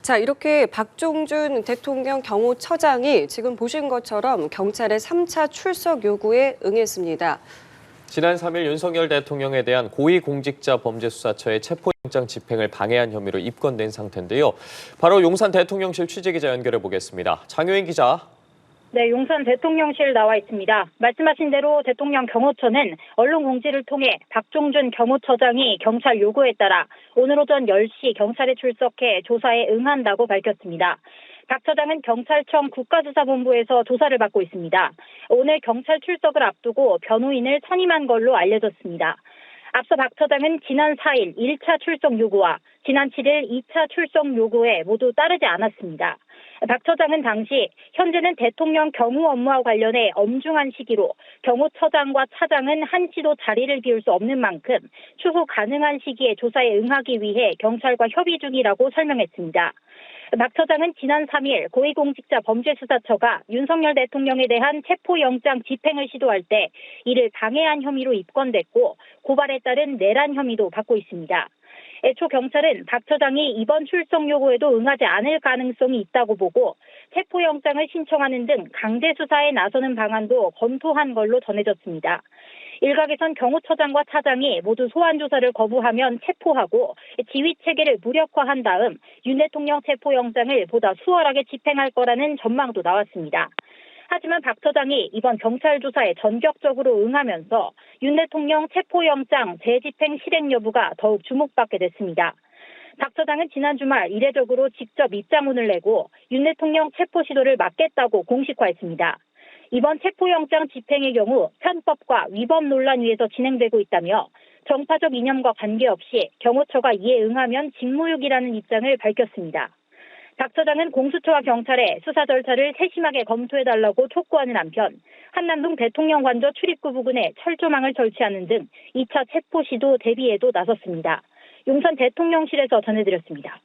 자, 이렇게 박종준 대통령 경호처장이 지금 보신 것처럼 경찰의 3차 출석 요구에 응했습니다. 지난 3일 윤석열 대통령에 대한 고위공직자범죄수사처의 체포영장 집행을 방해한 혐의로 입건된 상태인데요. 바로 용산 대통령실 취재기자 연결해 보겠습니다. 장효인 기자. 네, 용산 대통령실 나와 있습니다. 말씀하신 대로 대통령 경호처는 언론 공지를 통해 박종준 경호처장이 경찰 요구에 따라 오늘 오전 10시 경찰에 출석해 조사에 응한다고 밝혔습니다. 박 처장은 경찰청 국가수사본부에서 조사를 받고 있습니다. 오늘 경찰 출석을 앞두고 변호인을 선임한 걸로 알려졌습니다. 앞서 박 처장은 지난 4일 1차 출석 요구와 지난 7일 2차 출석 요구에 모두 따르지 않았습니다. 박 처장은 당시 현재는 대통령 경호 업무와 관련해 엄중한 시기로 경호처장과 차장은 한시도 자리를 비울 수 없는 만큼 추후 가능한 시기에 조사에 응하기 위해 경찰과 협의 중이라고 설명했습니다. 박 처장은 지난 3일 고위공직자범죄수사처가 윤석열 대통령에 대한 체포영장 집행을 시도할 때 이를 방해한 혐의로 입건됐고 고발에 따른 내란 혐의도 받고 있습니다. 애초 경찰은 박 처장이 이번 출석 요구에도 응하지 않을 가능성이 있다고 보고 체포영장을 신청하는 등 강제 수사에 나서는 방안도 검토한 걸로 전해졌습니다. 일각에선 경호처장과 차장이 모두 소환 조사를 거부하면 체포하고 지휘 체계를 무력화한 다음 윤 대통령 체포영장을 보다 수월하게 집행할 거라는 전망도 나왔습니다. 하지만 박 처장이 이번 경찰 조사에 전격적으로 응하면서 윤 대통령 체포영장 재집행 실행 여부가 더욱 주목받게 됐습니다. 박 처장은 지난 주말 이례적으로 직접 입장문을 내고 윤 대통령 체포 시도를 막겠다고 공식화했습니다. 이번 체포영장 집행의 경우 편법과 위법 논란 위에서 진행되고 있다며 정파적 이념과 관계없이 경호처가 이에 응하면 직무유기라는 입장을 밝혔습니다. 박 처장은 공수처와 경찰에 수사 절차를 세심하게 검토해달라고 촉구하는 한편 한남동 대통령 관저 출입구 부근에 철조망을 설치하는 등 2차 체포 시도 대비에도 나섰습니다. 용산 대통령실에서 전해드렸습니다.